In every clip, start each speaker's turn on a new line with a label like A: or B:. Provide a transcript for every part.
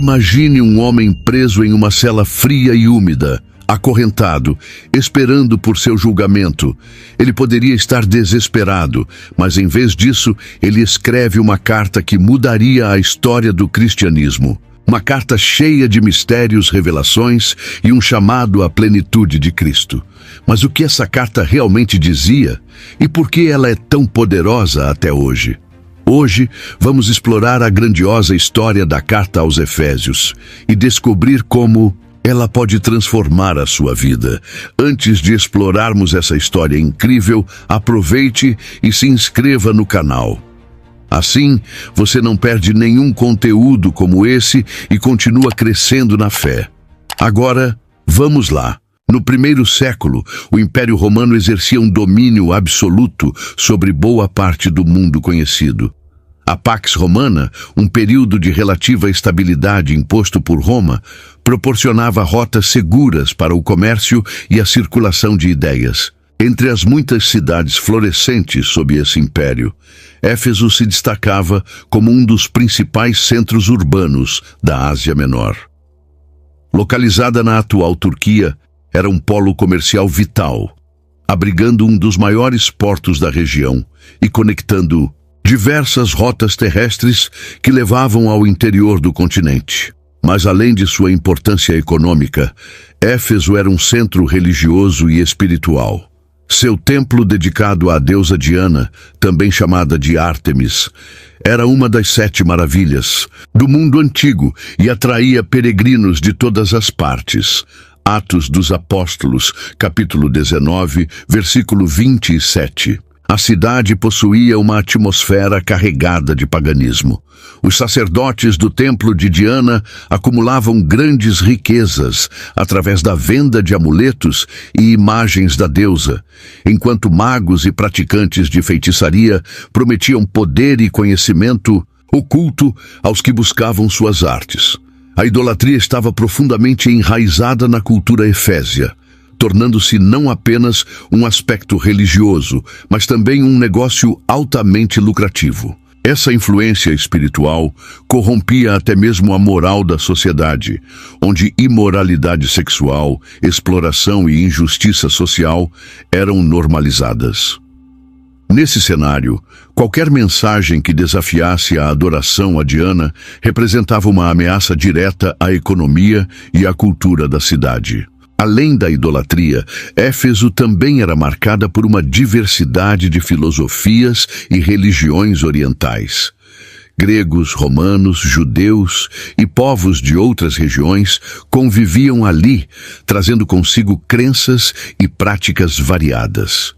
A: Imagine um homem preso em uma cela fria e úmida, acorrentado, esperando por seu julgamento. Ele poderia estar desesperado, mas em vez disso, ele escreve uma carta que mudaria a história do cristianismo. Uma carta cheia de mistérios, revelações e um chamado à plenitude de Cristo. Mas o que essa carta realmente dizia? E por que ela é tão poderosa até hoje? Hoje, vamos explorar a grandiosa história da carta aos Efésios e descobrir como ela pode transformar a sua vida. Antes de explorarmos essa história incrível, aproveite e se inscreva no canal. Assim, você não perde nenhum conteúdo como esse e continua crescendo na fé. Agora, vamos lá. No primeiro século, o Império Romano exercia um domínio absoluto sobre boa parte do mundo conhecido. A Pax Romana, um período de relativa estabilidade imposto por Roma, proporcionava rotas seguras para o comércio e a circulação de ideias. Entre as muitas cidades florescentes sob esse império, Éfeso se destacava como um dos principais centros urbanos da Ásia Menor. Localizada na atual Turquia, era um polo comercial vital, abrigando um dos maiores portos da região e conectando diversas rotas terrestres que levavam ao interior do continente. Mas além de sua importância econômica, Éfeso era um centro religioso e espiritual. Seu templo dedicado à deusa Diana, também chamada de Ártemis, era uma das 7 maravilhas do mundo antigo e atraía peregrinos de todas as partes. Atos dos Apóstolos, capítulo 19, versículo 27. A cidade possuía uma atmosfera carregada de paganismo. Os sacerdotes do templo de Diana acumulavam grandes riquezas através da venda de amuletos e imagens da deusa, enquanto magos e praticantes de feitiçaria prometiam poder e conhecimento oculto aos que buscavam suas artes. A idolatria estava profundamente enraizada na cultura efésia, tornando-se não apenas um aspecto religioso, mas também um negócio altamente lucrativo. Essa influência espiritual corrompia até mesmo a moral da sociedade, onde imoralidade sexual, exploração e injustiça social eram normalizadas. Nesse cenário, qualquer mensagem que desafiasse a adoração a Diana representava uma ameaça direta à economia e à cultura da cidade. Além da idolatria, Éfeso também era marcada por uma diversidade de filosofias e religiões orientais. Gregos, romanos, judeus e povos de outras regiões conviviam ali, trazendo consigo crenças e práticas variadas.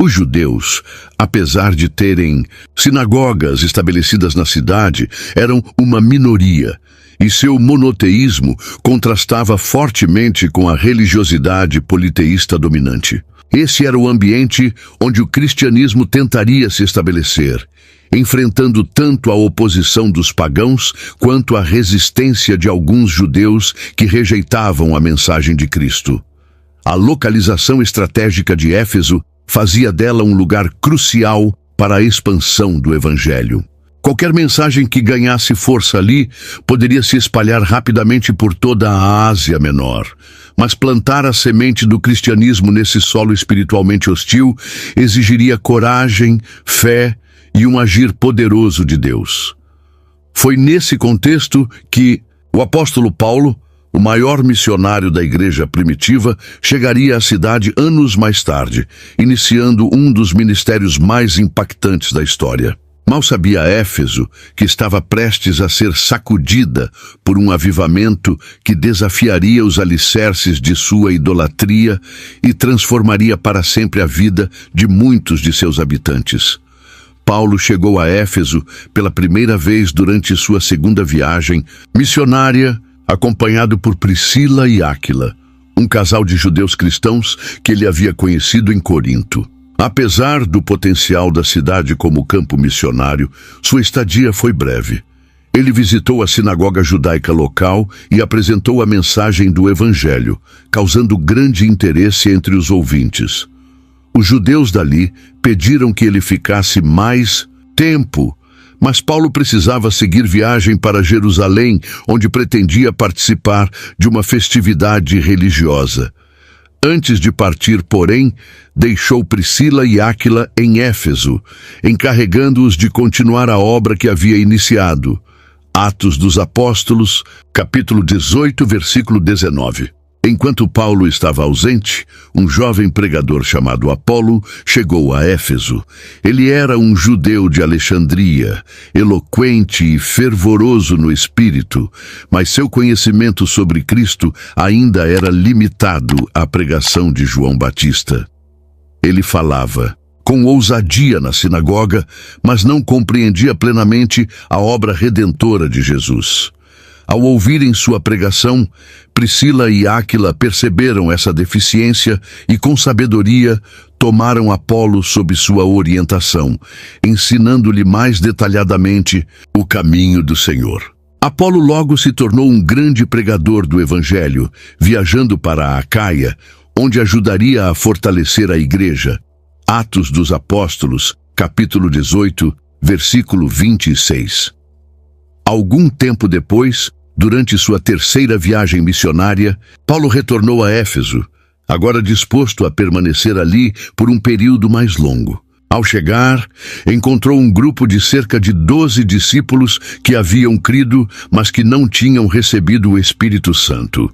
A: Os judeus, apesar de terem sinagogas estabelecidas na cidade, eram uma minoria, e seu monoteísmo contrastava fortemente com a religiosidade politeísta dominante. Esse era o ambiente onde o cristianismo tentaria se estabelecer, enfrentando tanto a oposição dos pagãos quanto a resistência de alguns judeus que rejeitavam a mensagem de Cristo. A localização estratégica de Éfeso fazia dela um lugar crucial para a expansão do Evangelho. Qualquer mensagem que ganhasse força ali poderia se espalhar rapidamente por toda a Ásia Menor. Mas plantar a semente do cristianismo nesse solo espiritualmente hostil exigiria coragem, fé e um agir poderoso de Deus. Foi nesse contexto que o apóstolo Paulo, o maior missionário da igreja primitiva, chegaria à cidade anos mais tarde, iniciando um dos ministérios mais impactantes da história. Mal sabia Éfeso que estava prestes a ser sacudida por um avivamento que desafiaria os alicerces de sua idolatria e transformaria para sempre a vida de muitos de seus habitantes. Paulo chegou a Éfeso pela primeira vez durante sua segunda viagem missionária, acompanhado por Priscila e Áquila, um casal de judeus cristãos que ele havia conhecido em Corinto. Apesar do potencial da cidade como campo missionário, sua estadia foi breve. Ele visitou a sinagoga judaica local e apresentou a mensagem do Evangelho, causando grande interesse entre os ouvintes. Os judeus dali pediram que ele ficasse mais tempo Mas Paulo precisava seguir viagem para Jerusalém, onde pretendia participar de uma festividade religiosa. Antes de partir, porém, deixou Priscila e Áquila em Éfeso, encarregando-os de continuar a obra que havia iniciado. Atos dos Apóstolos, capítulo 18, versículo 19. Enquanto Paulo estava ausente, um jovem pregador chamado Apolo chegou a Éfeso. Ele era um judeu de Alexandria, eloquente e fervoroso no espírito, mas seu conhecimento sobre Cristo ainda era limitado à pregação de João Batista. Ele falava com ousadia na sinagoga, mas não compreendia plenamente a obra redentora de Jesus. Ao ouvirem sua pregação, Priscila e Áquila perceberam essa deficiência e, com sabedoria, tomaram Apolo sob sua orientação, ensinando-lhe mais detalhadamente o caminho do Senhor. Apolo logo se tornou um grande pregador do Evangelho, viajando para a Acaia, onde ajudaria a fortalecer a igreja. Atos dos Apóstolos, capítulo 18, versículo 26. Algum tempo depois, durante sua terceira viagem missionária, Paulo retornou a Éfeso, agora disposto a permanecer ali por um período mais longo. Ao chegar, encontrou um grupo de cerca de 12 discípulos que haviam crido, mas que não tinham recebido o Espírito Santo.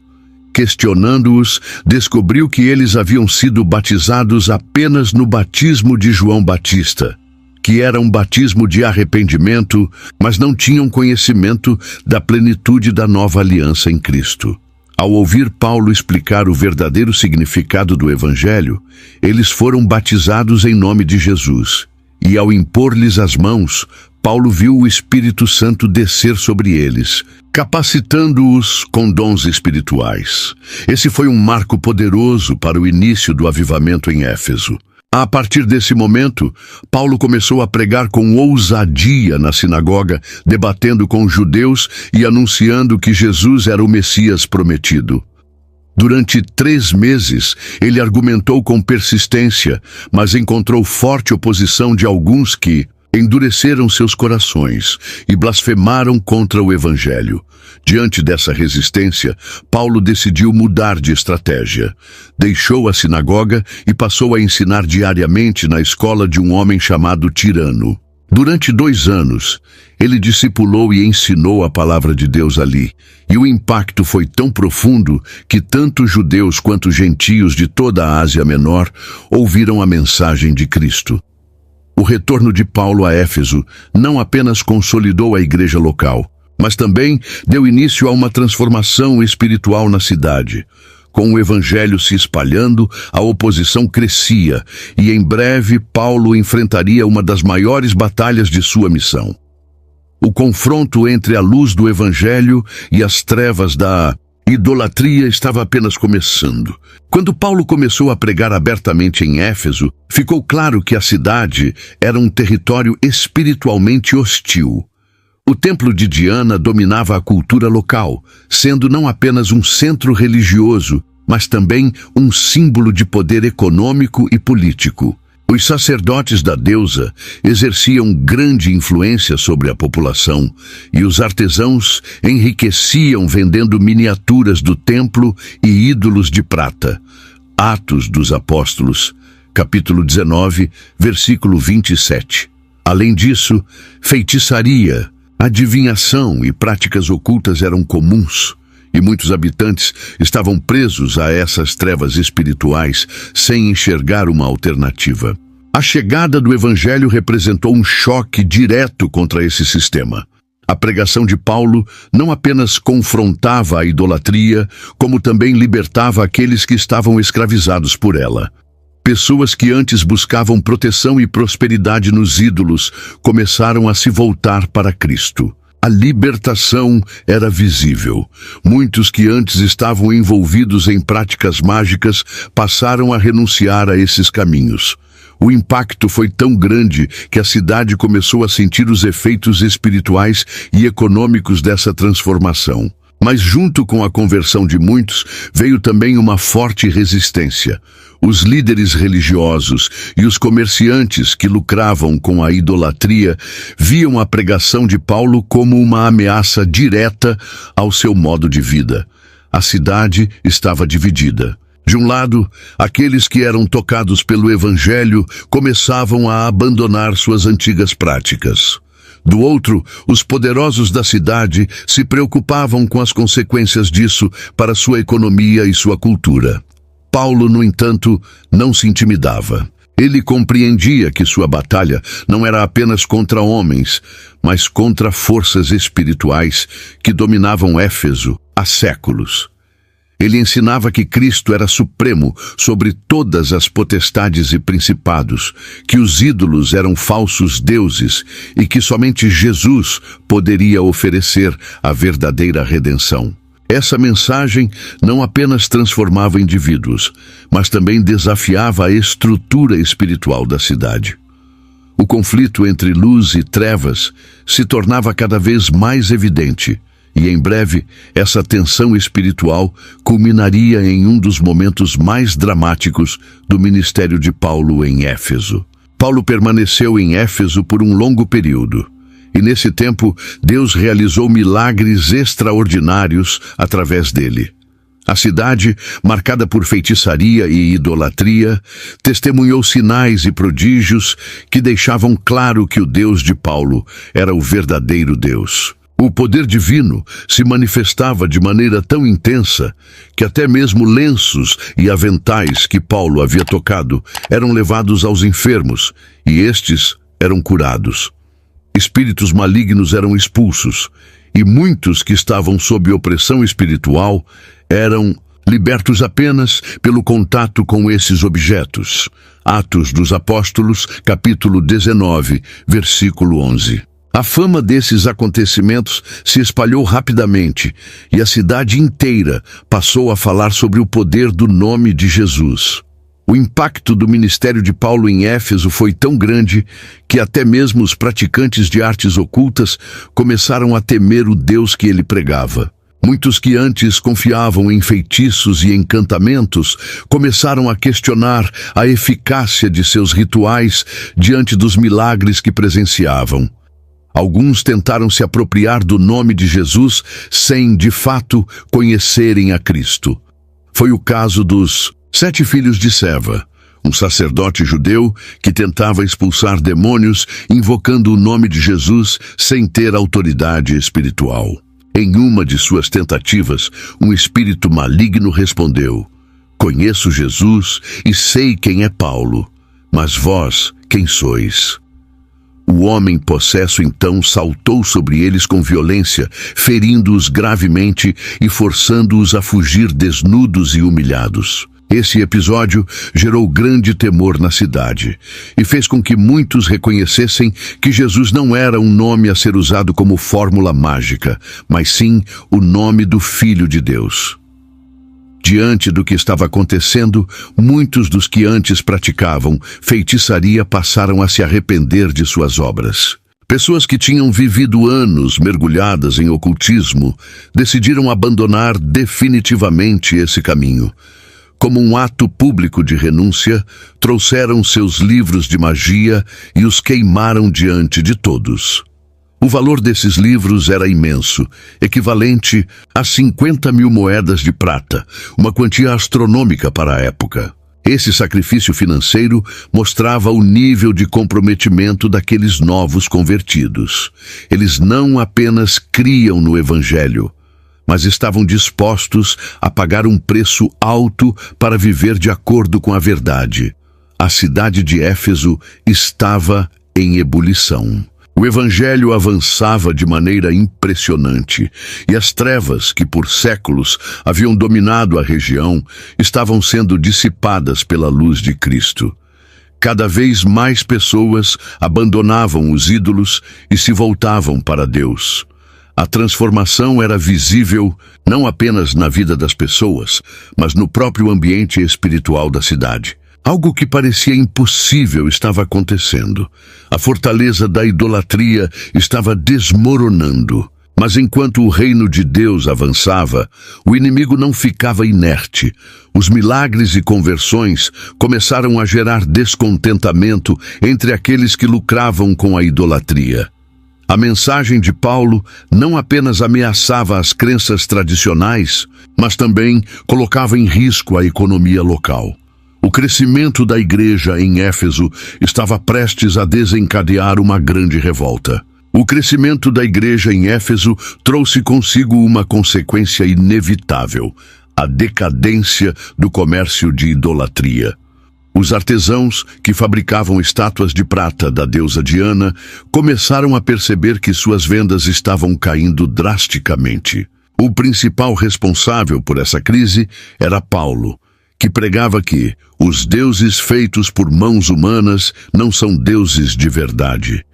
A: Questionando-os, descobriu que eles haviam sido batizados apenas no batismo de João Batista, que era um batismo de arrependimento, mas não tinham conhecimento da plenitude da nova aliança em Cristo. Ao ouvir Paulo explicar o verdadeiro significado do Evangelho, eles foram batizados em nome de Jesus. E ao impor-lhes as mãos, Paulo viu o Espírito Santo descer sobre eles, capacitando-os com dons espirituais. Esse foi um marco poderoso para o início do avivamento em Éfeso. A partir desse momento, Paulo começou a pregar com ousadia na sinagoga, debatendo com os judeus e anunciando que Jesus era o Messias prometido. Durante 3 meses, ele argumentou com persistência, mas encontrou forte oposição de alguns que endureceram seus corações e blasfemaram contra o Evangelho. Diante dessa resistência, Paulo decidiu mudar de estratégia. Deixou a sinagoga e passou a ensinar diariamente na escola de um homem chamado Tirano. Durante 2 anos, ele discipulou e ensinou a palavra de Deus ali, e o impacto foi tão profundo que tanto judeus quanto gentios de toda a Ásia Menor ouviram a mensagem de Cristo. O retorno de Paulo a Éfeso não apenas consolidou a igreja local, mas também deu início a uma transformação espiritual na cidade. Com o evangelho se espalhando, a oposição crescia, e em breve Paulo enfrentaria uma das maiores batalhas de sua missão. O confronto entre a luz do evangelho e as trevas da idolatria estava apenas começando. Quando Paulo começou a pregar abertamente em Éfeso, ficou claro que a cidade era um território espiritualmente hostil. O templo de Diana dominava a cultura local, sendo não apenas um centro religioso, mas também um símbolo de poder econômico e político. Os sacerdotes da deusa exerciam grande influência sobre a população, e os artesãos enriqueciam vendendo miniaturas do templo e ídolos de prata. Atos dos Apóstolos, capítulo 19, versículo 27. Além disso, feitiçaria, adivinhação e práticas ocultas eram comuns, e muitos habitantes estavam presos a essas trevas espirituais sem enxergar uma alternativa. A chegada do Evangelho representou um choque direto contra esse sistema. A pregação de Paulo não apenas confrontava a idolatria, como também libertava aqueles que estavam escravizados por ela. Pessoas que antes buscavam proteção e prosperidade nos ídolos começaram a se voltar para Cristo. A libertação era visível. Muitos que antes estavam envolvidos em práticas mágicas passaram a renunciar a esses caminhos. O impacto foi tão grande que a cidade começou a sentir os efeitos espirituais e econômicos dessa transformação. Mas junto com a conversão de muitos, veio também uma forte resistência. Os líderes religiosos e os comerciantes que lucravam com a idolatria viam a pregação de Paulo como uma ameaça direta ao seu modo de vida. A cidade estava dividida. De um lado, aqueles que eram tocados pelo Evangelho começavam a abandonar suas antigas práticas. Do outro, os poderosos da cidade se preocupavam com as consequências disso para sua economia e sua cultura. Paulo, no entanto, não se intimidava. Ele compreendia que sua batalha não era apenas contra homens, mas contra forças espirituais que dominavam Éfeso há séculos. Ele ensinava que Cristo era supremo sobre todas as potestades e principados, que os ídolos eram falsos deuses e que somente Jesus poderia oferecer a verdadeira redenção. Essa mensagem não apenas transformava indivíduos, mas também desafiava a estrutura espiritual da cidade. O conflito entre luz e trevas se tornava cada vez mais evidente, e em breve essa tensão espiritual culminaria em um dos momentos mais dramáticos do ministério de Paulo em Éfeso. Paulo permaneceu em Éfeso por um longo período. E nesse tempo, Deus realizou milagres extraordinários através dele. A cidade, marcada por feitiçaria e idolatria, testemunhou sinais e prodígios que deixavam claro que o Deus de Paulo era o verdadeiro Deus. O poder divino se manifestava de maneira tão intensa que até mesmo lenços e aventais que Paulo havia tocado eram levados aos enfermos, e estes eram curados. Espíritos malignos eram expulsos, e muitos que estavam sob opressão espiritual eram libertos apenas pelo contato com esses objetos. Atos dos Apóstolos, capítulo 19, versículo 11. A fama desses acontecimentos se espalhou rapidamente, e a cidade inteira passou a falar sobre o poder do nome de Jesus. O impacto do ministério de Paulo em Éfeso foi tão grande que até mesmo os praticantes de artes ocultas começaram a temer o Deus que ele pregava. Muitos que antes confiavam em feitiços e encantamentos começaram a questionar a eficácia de seus rituais diante dos milagres que presenciavam. Alguns tentaram se apropriar do nome de Jesus sem, de fato, conhecerem a Cristo. Foi o caso dos 7 filhos de Seva, um sacerdote judeu que tentava expulsar demônios invocando o nome de Jesus sem ter autoridade espiritual. Em uma de suas tentativas, um espírito maligno respondeu: "Conheço Jesus e sei quem é Paulo, mas vós quem sois?" O homem possesso então saltou sobre eles com violência, ferindo-os gravemente e forçando-os a fugir desnudos e humilhados. Esse episódio gerou grande temor na cidade e fez com que muitos reconhecessem que Jesus não era um nome a ser usado como fórmula mágica, mas sim o nome do Filho de Deus. Diante do que estava acontecendo, muitos dos que antes praticavam feitiçaria passaram a se arrepender de suas obras. Pessoas que tinham vivido anos mergulhadas em ocultismo decidiram abandonar definitivamente esse caminho. Como um ato público de renúncia, trouxeram seus livros de magia e os queimaram diante de todos. O valor desses livros era imenso, equivalente a 50.000 moedas de prata, uma quantia astronômica para a época. Esse sacrifício financeiro mostrava o nível de comprometimento daqueles novos convertidos. Eles não apenas criam no Evangelho, mas estavam dispostos a pagar um preço alto para viver de acordo com a verdade. A cidade de Éfeso estava em ebulição. O Evangelho avançava de maneira impressionante, e as trevas que por séculos haviam dominado a região estavam sendo dissipadas pela luz de Cristo. Cada vez mais pessoas abandonavam os ídolos e se voltavam para Deus. A transformação era visível não apenas na vida das pessoas, mas no próprio ambiente espiritual da cidade. Algo que parecia impossível estava acontecendo. A fortaleza da idolatria estava desmoronando. Mas enquanto o reino de Deus avançava, o inimigo não ficava inerte. Os milagres e conversões começaram a gerar descontentamento entre aqueles que lucravam com a idolatria. A mensagem de Paulo não apenas ameaçava as crenças tradicionais, mas também colocava em risco a economia local. O crescimento da igreja em Éfeso estava prestes a desencadear uma grande revolta. O crescimento da igreja em Éfeso trouxe consigo uma consequência inevitável: a decadência do comércio de idolatria. Os artesãos que fabricavam estátuas de prata da deusa Diana começaram a perceber que suas vendas estavam caindo drasticamente. O principal responsável por essa crise era Paulo, que pregava que os deuses feitos por mãos humanas não são deuses de verdade.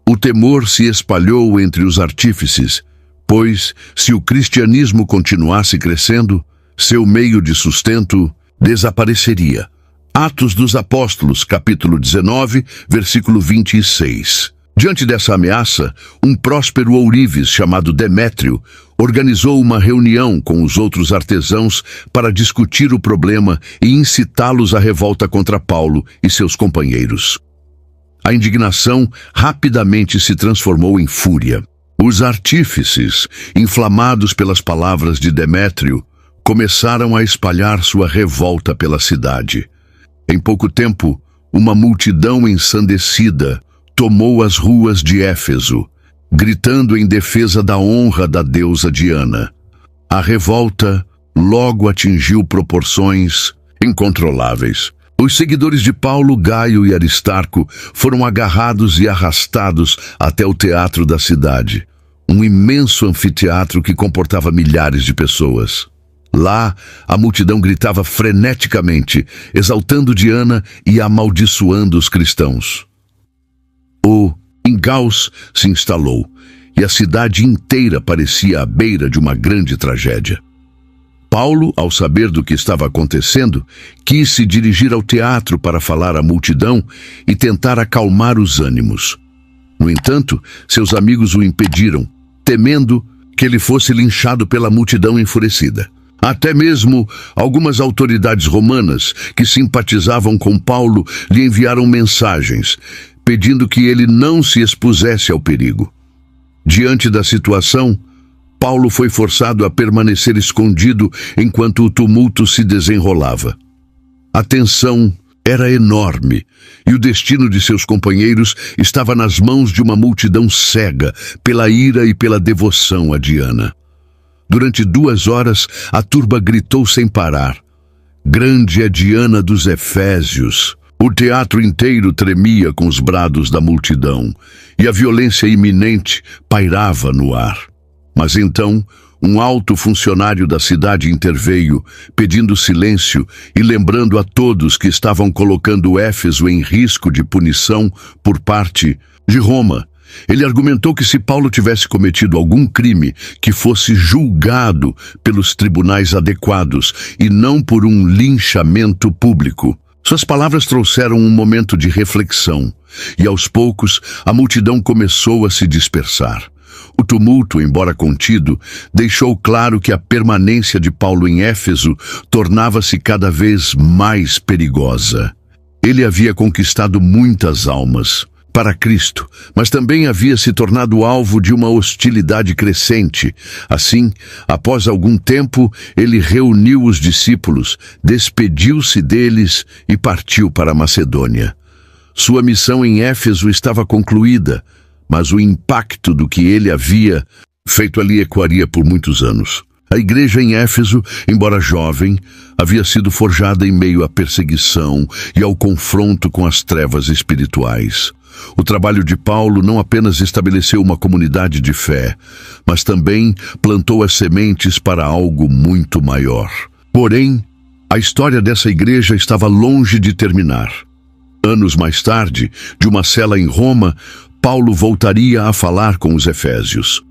A: O temor se espalhou entre os artífices, pois, se o cristianismo continuasse crescendo, seu meio de sustento desapareceria. Atos dos Apóstolos, capítulo 19, versículo 26. Diante dessa ameaça, um próspero ourives chamado Demétrio organizou uma reunião com os outros artesãos para discutir o problema e incitá-los à revolta contra Paulo e seus companheiros. A indignação rapidamente se transformou em fúria. Os artífices, inflamados pelas palavras de Demétrio, começaram a espalhar sua revolta pela cidade. Em pouco tempo, uma multidão ensandecida tomou as ruas de Éfeso, gritando em defesa da honra da deusa Diana. A revolta logo atingiu proporções incontroláveis. Os seguidores de Paulo, Gaio e Aristarco foram agarrados e arrastados até o teatro da cidade, um imenso anfiteatro que comportava milhares de pessoas. Lá, a multidão gritava freneticamente, exaltando Diana e amaldiçoando os cristãos. O engaus se instalou e a cidade inteira parecia à beira de uma grande tragédia. Paulo, ao saber do que estava acontecendo, quis se dirigir ao teatro para falar à multidão e tentar acalmar os ânimos. No entanto, seus amigos o impediram, temendo que ele fosse linchado pela multidão enfurecida. Até mesmo algumas autoridades romanas que simpatizavam com Paulo lhe enviaram mensagens, pedindo que ele não se expusesse ao perigo. Diante da situação, Paulo foi forçado a permanecer escondido enquanto o tumulto se desenrolava. A tensão era enorme e o destino de seus companheiros estava nas mãos de uma multidão cega pela ira e pela devoção a Diana. Durante 2 horas, a turba gritou sem parar: "Grande é Diana dos Efésios!" O teatro inteiro tremia com os brados da multidão e a violência iminente pairava no ar. Mas então, um alto funcionário da cidade interveio, pedindo silêncio e lembrando a todos que estavam colocando Éfeso em risco de punição por parte de Roma. Ele argumentou que se Paulo tivesse cometido algum crime, que fosse julgado pelos tribunais adequados e não por um linchamento público. Suas palavras trouxeram um momento de reflexão, e aos poucos a multidão começou a se dispersar. O tumulto, embora contido, deixou claro que a permanência de Paulo em Éfeso tornava-se cada vez mais perigosa. Ele havia conquistado muitas almas para Cristo, mas também havia se tornado alvo de uma hostilidade crescente. Assim, após algum tempo, ele reuniu os discípulos, despediu-se deles e partiu para a Macedônia. Sua missão em Éfeso estava concluída, mas o impacto do que ele havia feito ali ecoaria por muitos anos. A igreja em Éfeso, embora jovem, havia sido forjada em meio à perseguição e ao confronto com as trevas espirituais. O trabalho de Paulo não apenas estabeleceu uma comunidade de fé, mas também plantou as sementes para algo muito maior. Porém, a história dessa igreja estava longe de terminar. Anos mais tarde, de uma cela em Roma, Paulo voltaria a falar com os efésios.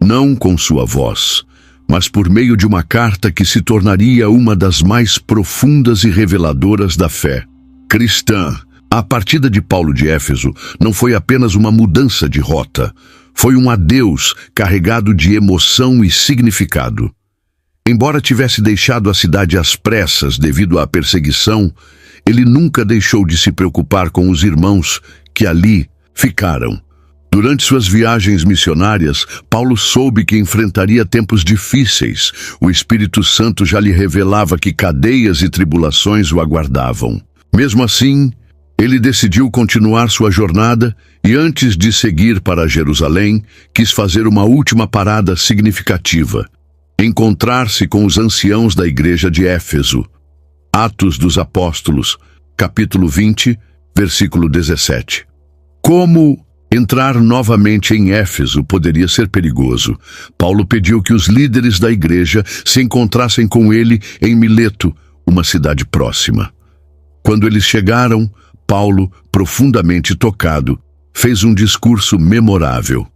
A: Não com sua voz, mas por meio de uma carta que se tornaria uma das mais profundas e reveladoras da fé cristã. A partida de Paulo de Éfeso não foi apenas uma mudança de rota, foi um adeus carregado de emoção e significado. Embora tivesse deixado a cidade às pressas devido à perseguição, ele nunca deixou de se preocupar com os irmãos que ali ficaram. Durante suas viagens missionárias, Paulo soube que enfrentaria tempos difíceis. O Espírito Santo já lhe revelava que cadeias e tribulações o aguardavam. Mesmo assim, ele decidiu continuar sua jornada e, antes de seguir para Jerusalém, quis fazer uma última parada significativa: encontrar-se com os anciãos da igreja de Éfeso. Atos dos Apóstolos, capítulo 20, versículo 17. Como entrar novamente em Éfeso poderia ser perigoso, Paulo pediu que os líderes da igreja se encontrassem com ele em Mileto, uma cidade próxima. Quando eles chegaram, Paulo, profundamente tocado, fez um discurso memorável.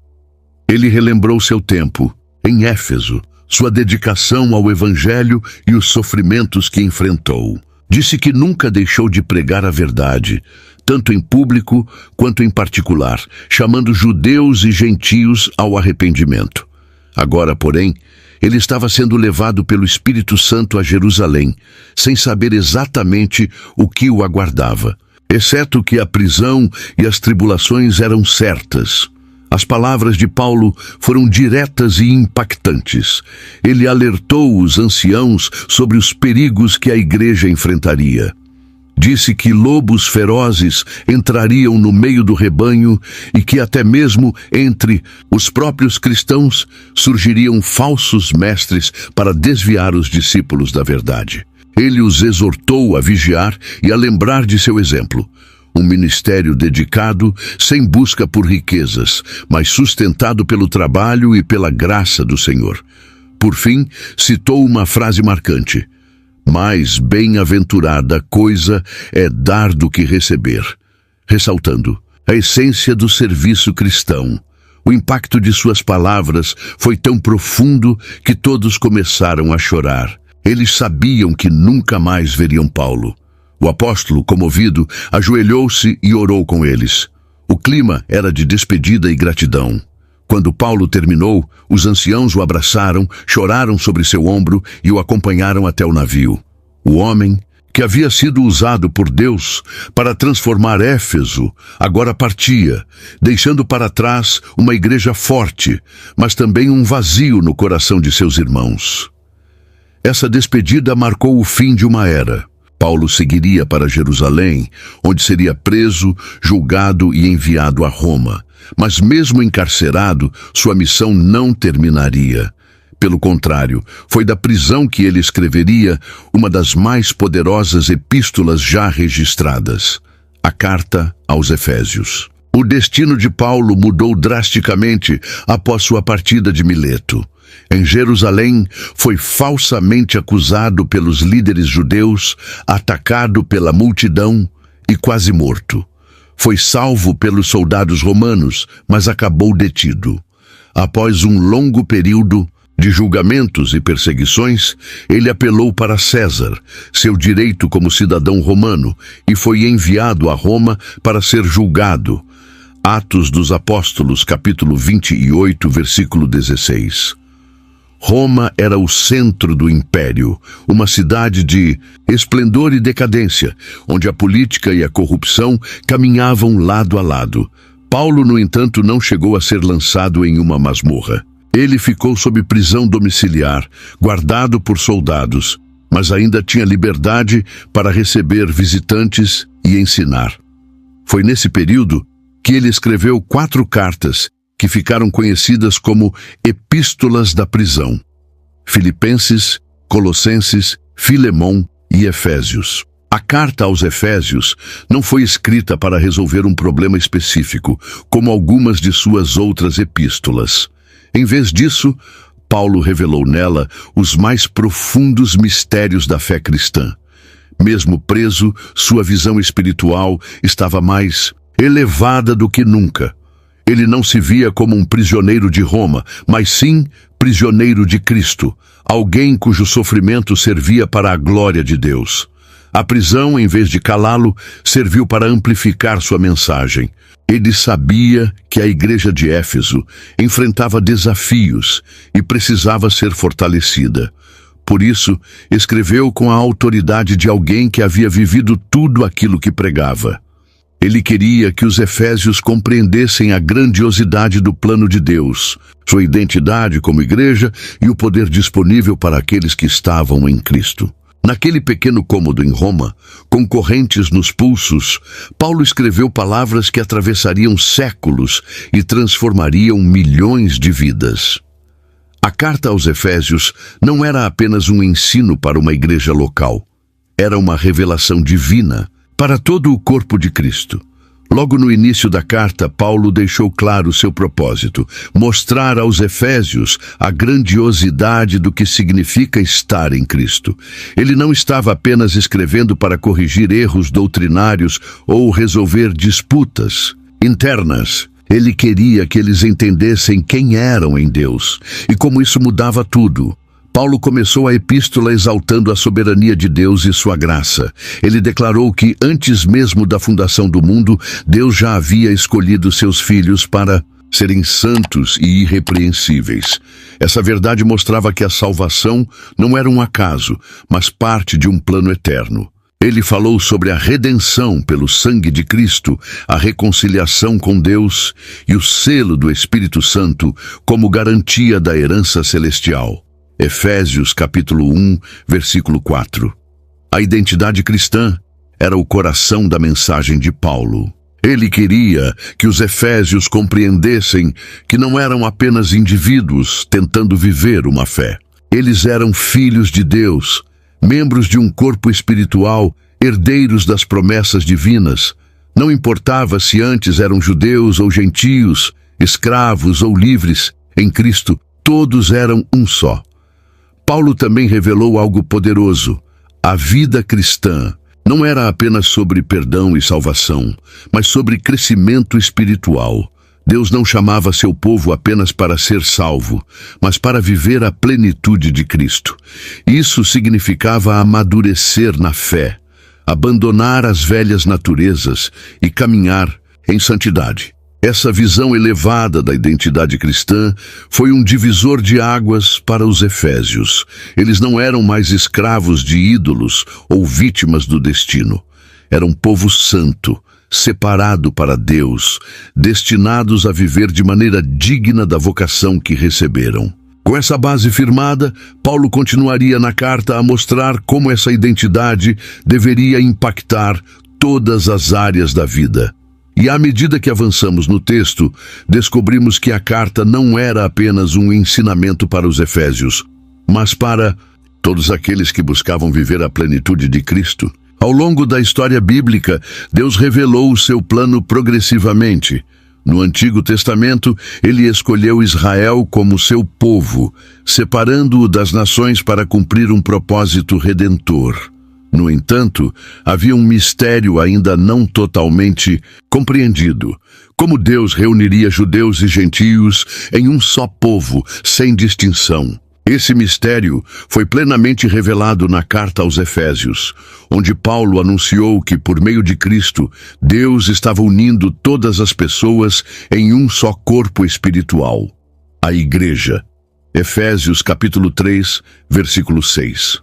A: Ele relembrou seu tempo em Éfeso, sua dedicação ao Evangelho e os sofrimentos que enfrentou. Disse que nunca deixou de pregar a verdade, tanto em público quanto em particular, chamando judeus e gentios ao arrependimento. Agora, porém, ele estava sendo levado pelo Espírito Santo a Jerusalém, sem saber exatamente o que o aguardava, exceto que a prisão e as tribulações eram certas. As palavras de Paulo foram diretas e impactantes. Ele alertou os anciãos sobre os perigos que a igreja enfrentaria. Disse que lobos ferozes entrariam no meio do rebanho e que até mesmo entre os próprios cristãos surgiriam falsos mestres para desviar os discípulos da verdade. Ele os exortou a vigiar e a lembrar de seu exemplo. Um ministério dedicado, sem busca por riquezas, mas sustentado pelo trabalho e pela graça do Senhor. Por fim, citou uma frase marcante: mais bem-aventurada coisa é dar do que receber, ressaltando a essência do serviço cristão. O impacto de suas palavras foi tão profundo que todos começaram a chorar. Eles sabiam que nunca mais veriam Paulo. O apóstolo, comovido, ajoelhou-se e orou com eles. O clima era de despedida e gratidão. Quando Paulo terminou, os anciãos o abraçaram, choraram sobre seu ombro e o acompanharam até o navio. O homem, que havia sido usado por Deus para transformar Éfeso, agora partia, deixando para trás uma igreja forte, mas também um vazio no coração de seus irmãos. Essa despedida marcou o fim de uma era. Paulo seguiria para Jerusalém, onde seria preso, julgado e enviado a Roma. Mas mesmo encarcerado, sua missão não terminaria. Pelo contrário, foi da prisão que ele escreveria uma das mais poderosas epístolas já registradas, a Carta aos Efésios. O destino de Paulo mudou drasticamente após sua partida de Mileto. Em Jerusalém, foi falsamente acusado pelos líderes judeus, atacado pela multidão e quase morto. Foi salvo pelos soldados romanos, mas acabou detido. Após um longo período de julgamentos e perseguições, ele apelou para César, seu direito como cidadão romano, e foi enviado a Roma para ser julgado. Atos dos Apóstolos, capítulo 28, versículo 16. Roma era o centro do império, uma cidade de esplendor e decadência, onde a política e a corrupção caminhavam lado a lado. Paulo, no entanto, não chegou a ser lançado em uma masmorra. Ele ficou sob prisão domiciliar, guardado por soldados, mas ainda tinha liberdade para receber visitantes e ensinar. Foi nesse período que ele escreveu 4 cartas que ficaram conhecidas como Epístolas da Prisão: Filipenses, Colossenses, Filemão e Efésios. A carta aos Efésios não foi escrita para resolver um problema específico, como algumas de suas outras epístolas. Em vez disso, Paulo revelou nela os mais profundos mistérios da fé cristã. Mesmo preso, sua visão espiritual estava mais elevada do que nunca. Ele não se via como um prisioneiro de Roma, mas sim prisioneiro de Cristo, alguém cujo sofrimento servia para a glória de Deus. A prisão, em vez de calá-lo, serviu para amplificar sua mensagem. Ele sabia que a igreja de Éfeso enfrentava desafios e precisava ser fortalecida. Por isso, escreveu com a autoridade de alguém que havia vivido tudo aquilo que pregava. Ele queria que os efésios compreendessem a grandiosidade do plano de Deus, sua identidade como igreja e o poder disponível para aqueles que estavam em Cristo. Naquele pequeno cômodo em Roma, com correntes nos pulsos, Paulo escreveu palavras que atravessariam séculos e transformariam milhões de vidas. A carta aos Efésios não era apenas um ensino para uma igreja local. Era uma revelação divina para todo o corpo de Cristo. Logo no início da carta, Paulo deixou claro seu propósito: mostrar aos Efésios a grandiosidade do que significa estar em Cristo. Ele não estava apenas escrevendo para corrigir erros doutrinários ou resolver disputas internas. Ele queria que eles entendessem quem eram em Deus e como isso mudava tudo. Paulo começou a epístola exaltando a soberania de Deus e sua graça. Ele declarou que, antes mesmo da fundação do mundo, Deus já havia escolhido seus filhos para serem santos e irrepreensíveis. Essa verdade mostrava que a salvação não era um acaso, mas parte de um plano eterno. Ele falou sobre a redenção pelo sangue de Cristo, a reconciliação com Deus e o selo do Espírito Santo como garantia da herança celestial. Efésios capítulo 1, versículo 4. A identidade cristã era o coração da mensagem de Paulo. Ele queria que os efésios compreendessem que não eram apenas indivíduos tentando viver uma fé. Eles eram filhos de Deus, membros de um corpo espiritual, herdeiros das promessas divinas. Não importava se antes eram judeus ou gentios, escravos ou livres, em Cristo todos eram um só. Paulo também revelou algo poderoso. A vida cristã não era apenas sobre perdão e salvação, mas sobre crescimento espiritual. Deus não chamava seu povo apenas para ser salvo, mas para viver a plenitude de Cristo. Isso significava amadurecer na fé, abandonar as velhas naturezas e caminhar em santidade. Essa visão elevada da identidade cristã foi um divisor de águas para os efésios. Eles não eram mais escravos de ídolos ou vítimas do destino. Eram um povo santo, separado para Deus, destinados a viver de maneira digna da vocação que receberam. Com essa base firmada, Paulo continuaria na carta a mostrar como essa identidade deveria impactar todas as áreas da vida. E à medida que avançamos no texto, descobrimos que a carta não era apenas um ensinamento para os efésios, mas para todos aqueles que buscavam viver a plenitude de Cristo. Ao longo da história bíblica, Deus revelou o seu plano progressivamente. No Antigo Testamento, ele escolheu Israel como seu povo, separando-o das nações para cumprir um propósito redentor. No entanto, havia um mistério ainda não totalmente compreendido: como Deus reuniria judeus e gentios em um só povo, sem distinção. Esse mistério foi plenamente revelado na carta aos Efésios, onde Paulo anunciou que, por meio de Cristo, Deus estava unindo todas as pessoas em um só corpo espiritual, a Igreja. Efésios capítulo 3, versículo 6.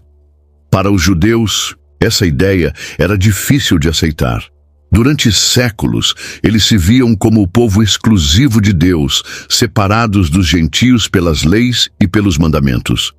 A: Para os judeus, essa ideia era difícil de aceitar. Durante séculos, eles se viam como o povo exclusivo de Deus, separados dos gentios pelas leis e pelos mandamentos.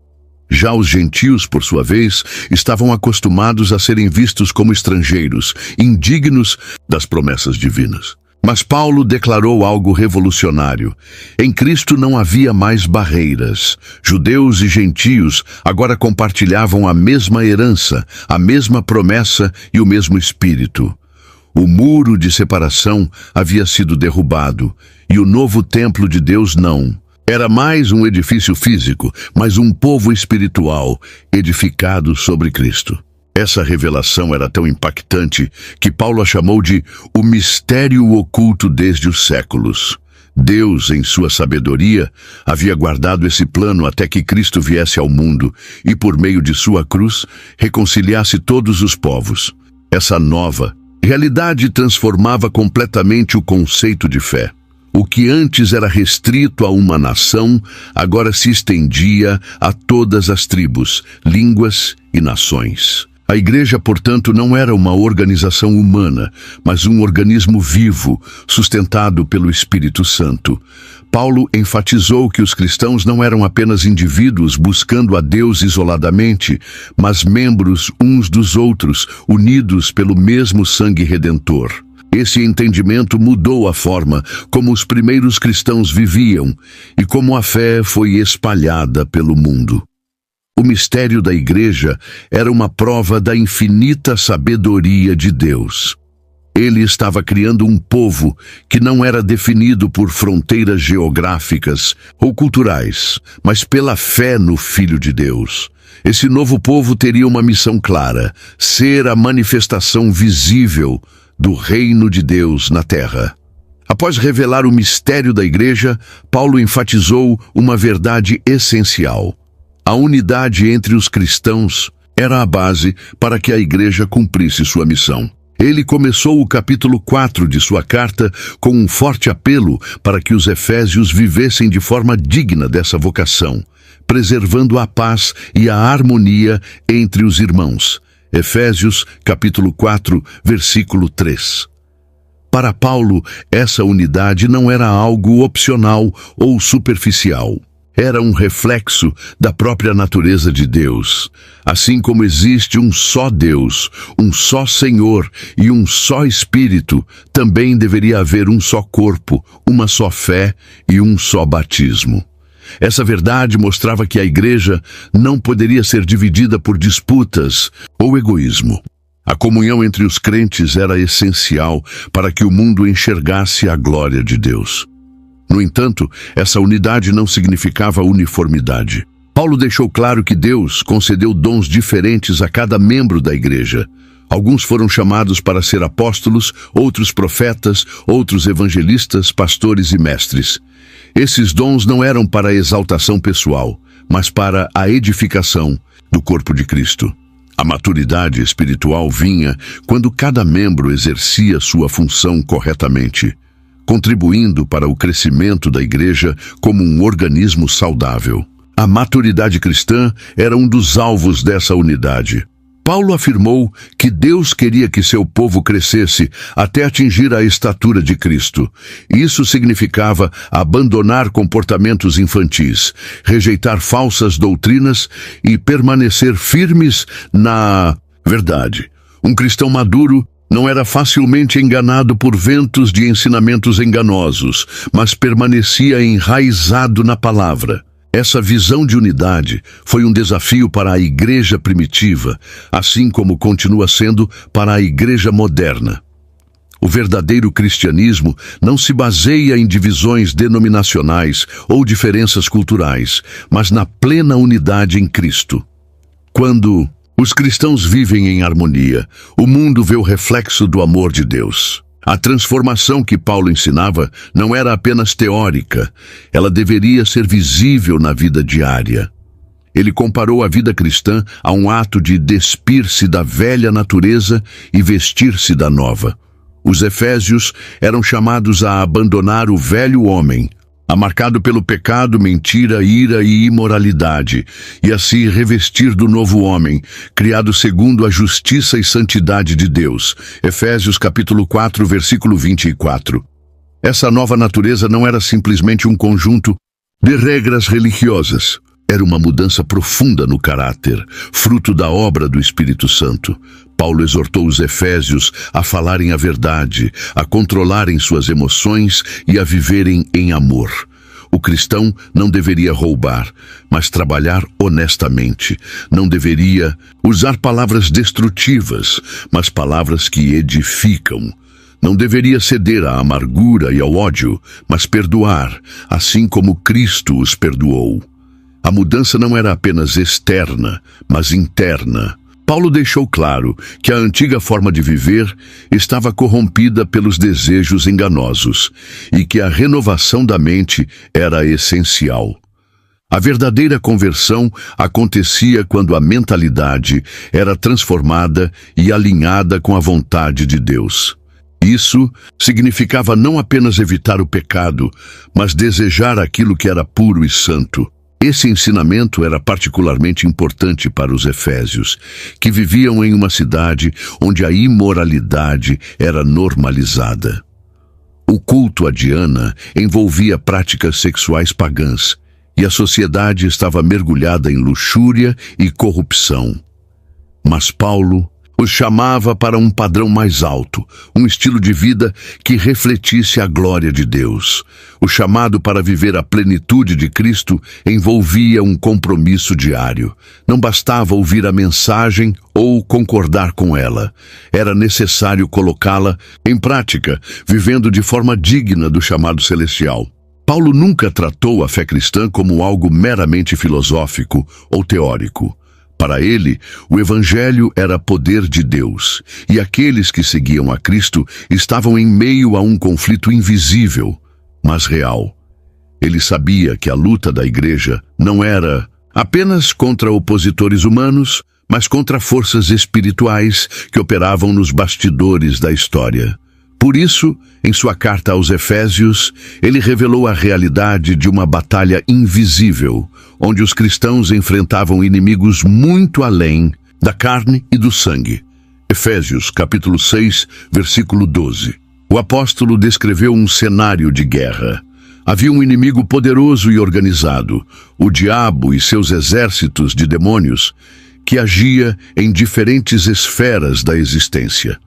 A: Já os gentios, por sua vez, estavam acostumados a serem vistos como estrangeiros, indignos das promessas divinas. Mas Paulo declarou algo revolucionário. Em Cristo não havia mais barreiras. Judeus e gentios agora compartilhavam a mesma herança, a mesma promessa e o mesmo espírito. O muro de separação havia sido derrubado, e o novo templo de Deus não. Era mais um edifício físico, mas um povo espiritual, edificado sobre Cristo. Essa revelação era tão impactante que Paulo a chamou de o mistério oculto desde os séculos. Deus, em sua sabedoria, havia guardado esse plano até que Cristo viesse ao mundo e, por meio de sua cruz, reconciliasse todos os povos. Essa nova realidade transformava completamente o conceito de fé. O que antes era restrito a uma nação, agora se estendia a todas as tribos, línguas e nações. A igreja, portanto, não era uma organização humana, mas um organismo vivo, sustentado pelo Espírito Santo. Paulo enfatizou que os cristãos não eram apenas indivíduos buscando a Deus isoladamente, mas membros uns dos outros, unidos pelo mesmo sangue redentor. Esse entendimento mudou a forma como os primeiros cristãos viviam e como a fé foi espalhada pelo mundo. O mistério da igreja era uma prova da infinita sabedoria de Deus. Ele estava criando um povo que não era definido por fronteiras geográficas ou culturais, mas pela fé no Filho de Deus. Esse novo povo teria uma missão clara: ser a manifestação visível do reino de Deus na terra. Após revelar o mistério da igreja, Paulo enfatizou uma verdade essencial. A unidade entre os cristãos era a base para que a igreja cumprisse sua missão. Ele começou o capítulo 4 de sua carta com um forte apelo para que os efésios vivessem de forma digna dessa vocação, preservando a paz e a harmonia entre os irmãos. Efésios, capítulo 4, versículo 3. Para Paulo, essa unidade não era algo opcional ou superficial. Era um reflexo da própria natureza de Deus. Assim como existe um só Deus, um só Senhor e um só Espírito, também deveria haver um só corpo, uma só fé e um só batismo. Essa verdade mostrava que a igreja não poderia ser dividida por disputas ou egoísmo. A comunhão entre os crentes era essencial para que o mundo enxergasse a glória de Deus. No entanto, essa unidade não significava uniformidade. Paulo deixou claro que Deus concedeu dons diferentes a cada membro da igreja. Alguns foram chamados para ser apóstolos, outros profetas, outros evangelistas, pastores e mestres. Esses dons não eram para a exaltação pessoal, mas para a edificação do corpo de Cristo. A maturidade espiritual vinha quando cada membro exercia sua função corretamente, contribuindo para o crescimento da igreja como um organismo saudável. A maturidade cristã era um dos alvos dessa unidade. Paulo afirmou que Deus queria que seu povo crescesse até atingir a estatura de Cristo. Isso significava abandonar comportamentos infantis, rejeitar falsas doutrinas e permanecer firmes na verdade. Um cristão maduro não era facilmente enganado por ventos de ensinamentos enganosos, mas permanecia enraizado na palavra. Essa visão de unidade foi um desafio para a igreja primitiva, assim como continua sendo para a igreja moderna. O verdadeiro cristianismo não se baseia em divisões denominacionais ou diferenças culturais, mas na plena unidade em Cristo. Quando os cristãos vivem em harmonia, o mundo vê o reflexo do amor de Deus. A transformação que Paulo ensinava não era apenas teórica, ela deveria ser visível na vida diária. Ele comparou a vida cristã a um ato de despir-se da velha natureza e vestir-se da nova. Os efésios eram chamados a abandonar o velho homem, marcado pelo pecado, mentira, ira e imoralidade, e a se revestir do novo homem, criado segundo a justiça e santidade de Deus. Efésios capítulo 4, versículo 24. Essa nova natureza não era simplesmente um conjunto de regras religiosas. Era uma mudança profunda no caráter, fruto da obra do Espírito Santo. Paulo exortou os efésios a falarem a verdade, a controlarem suas emoções e a viverem em amor. O cristão não deveria roubar, mas trabalhar honestamente. Não deveria usar palavras destrutivas, mas palavras que edificam. Não deveria ceder à amargura e ao ódio, mas perdoar, assim como Cristo os perdoou. A mudança não era apenas externa, mas interna. Paulo deixou claro que a antiga forma de viver estava corrompida pelos desejos enganosos e que a renovação da mente era essencial. A verdadeira conversão acontecia quando a mentalidade era transformada e alinhada com a vontade de Deus. Isso significava não apenas evitar o pecado, mas desejar aquilo que era puro e santo. Esse ensinamento era particularmente importante para os efésios, que viviam em uma cidade onde a imoralidade era normalizada. O culto a Diana envolvia práticas sexuais pagãs, e a sociedade estava mergulhada em luxúria e corrupção. Mas Paulo os chamava para um padrão mais alto, um estilo de vida que refletisse a glória de Deus. O chamado para viver a plenitude de Cristo envolvia um compromisso diário. Não bastava ouvir a mensagem ou concordar com ela. Era necessário colocá-la em prática, vivendo de forma digna do chamado celestial. Paulo nunca tratou a fé cristã como algo meramente filosófico ou teórico. Para ele, o Evangelho era poder de Deus, e aqueles que seguiam a Cristo estavam em meio a um conflito invisível, mas real. Ele sabia que a luta da igreja não era apenas contra opositores humanos, mas contra forças espirituais que operavam nos bastidores da história. Por isso, em sua carta aos Efésios, ele revelou a realidade de uma batalha invisível, onde os cristãos enfrentavam inimigos muito além da carne e do sangue. Efésios, capítulo 6, versículo 12. O apóstolo descreveu um cenário de guerra. Havia um inimigo poderoso e organizado, o diabo e seus exércitos de demônios, que agia em diferentes esferas da existência.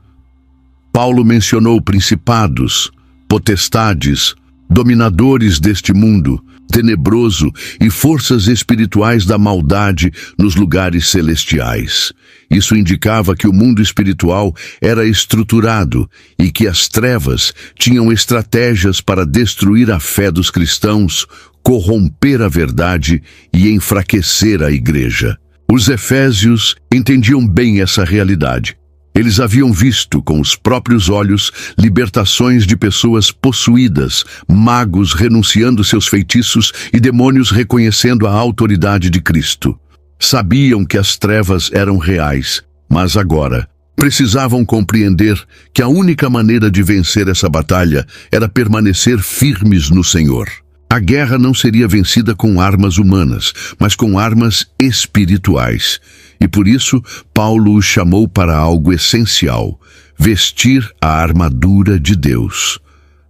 A: Paulo mencionou principados, potestades, dominadores deste mundo tenebroso e forças espirituais da maldade nos lugares celestiais. Isso indicava que o mundo espiritual era estruturado e que as trevas tinham estratégias para destruir a fé dos cristãos, corromper a verdade e enfraquecer a igreja. Os efésios entendiam bem essa realidade. Eles haviam visto com os próprios olhos libertações de pessoas possuídas, magos renunciando seus feitiços e demônios reconhecendo a autoridade de Cristo. Sabiam que as trevas eram reais, mas agora precisavam compreender que a única maneira de vencer essa batalha era permanecer firmes no Senhor. A guerra não seria vencida com armas humanas, mas com armas espirituais. E por isso, Paulo os chamou para algo essencial: vestir a armadura de Deus.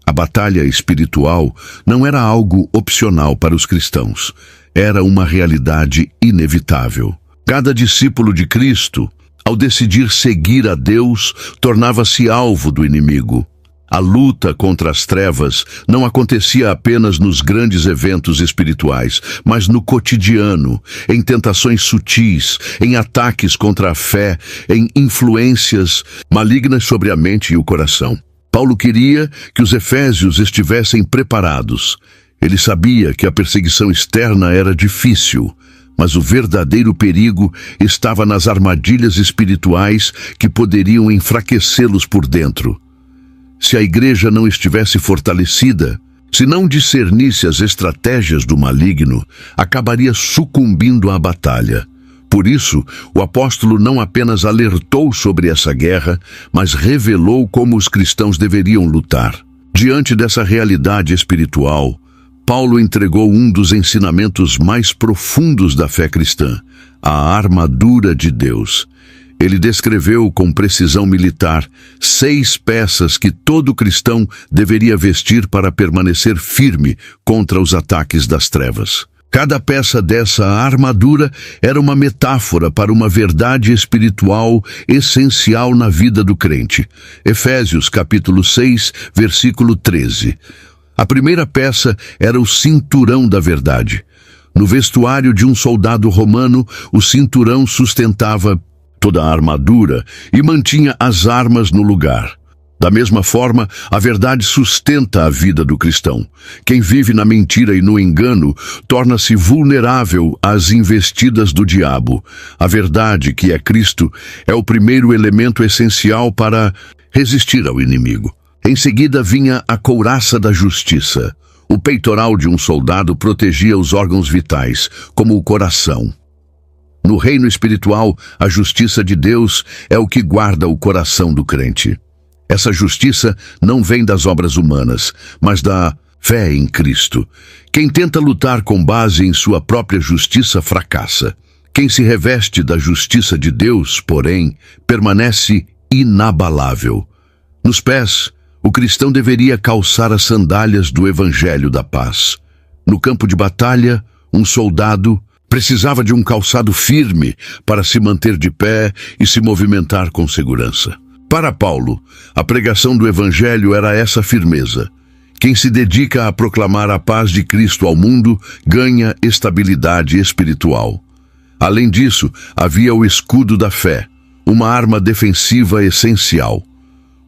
A: A batalha espiritual não era algo opcional para os cristãos. Era uma realidade inevitável. Cada discípulo de Cristo, ao decidir seguir a Deus, tornava-se alvo do inimigo. A luta contra as trevas não acontecia apenas nos grandes eventos espirituais, mas no cotidiano, em tentações sutis, em ataques contra a fé, em influências malignas sobre a mente e o coração. Paulo queria que os efésios estivessem preparados. Ele sabia que a perseguição externa era difícil, mas o verdadeiro perigo estava nas armadilhas espirituais que poderiam enfraquecê-los por dentro. Se a igreja não estivesse fortalecida, se não discernisse as estratégias do maligno, acabaria sucumbindo à batalha. Por isso, o apóstolo não apenas alertou sobre essa guerra, mas revelou como os cristãos deveriam lutar. Diante dessa realidade espiritual, Paulo entregou um dos ensinamentos mais profundos da fé cristã, a armadura de Deus. Ele descreveu com precisão militar 6 peças que todo cristão deveria vestir para permanecer firme contra os ataques das trevas. Cada peça dessa armadura era uma metáfora para uma verdade espiritual essencial na vida do crente. Efésios capítulo 6, versículo 13. A primeira peça era o cinturão da verdade. No vestuário de um soldado romano, o cinturão sustentava toda a armadura e mantinha as armas no lugar. Da mesma forma, a verdade sustenta a vida do cristão. Quem vive na mentira e no engano torna-se vulnerável às investidas do diabo. A verdade, que é Cristo, é o primeiro elemento essencial para resistir ao inimigo. Em seguida vinha a couraça da justiça. O peitoral de um soldado protegia os órgãos vitais, como o coração. No reino espiritual, a justiça de Deus é o que guarda o coração do crente. Essa justiça não vem das obras humanas, mas da fé em Cristo. Quem tenta lutar com base em sua própria justiça fracassa. Quem se reveste da justiça de Deus, porém, permanece inabalável. Nos pés, o cristão deveria calçar as sandálias do Evangelho da Paz. No campo de batalha, um soldado precisava de um calçado firme para se manter de pé e se movimentar com segurança. Para Paulo, a pregação do Evangelho era essa firmeza. Quem se dedica a proclamar a paz de Cristo ao mundo ganha estabilidade espiritual. Além disso, havia o escudo da fé, uma arma defensiva essencial.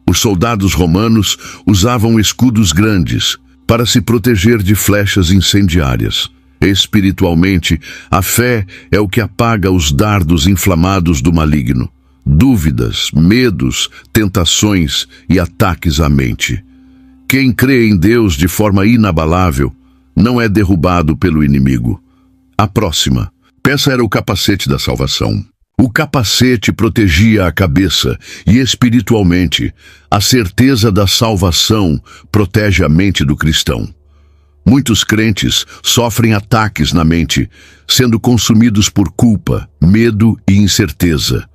A: Os soldados romanos usavam escudos grandes para se proteger de flechas incendiárias. Espiritualmente, a fé é o que apaga os dardos inflamados do maligno. Dúvidas, medos, tentações e ataques à mente. Quem crê em Deus de forma inabalável não é derrubado pelo inimigo. A próxima peça era o capacete da salvação. O capacete protegia a cabeça e, espiritualmente, a certeza da salvação protege a mente do cristão. Muitos crentes sofrem ataques na mente, sendo consumidos por culpa, medo e incerteza.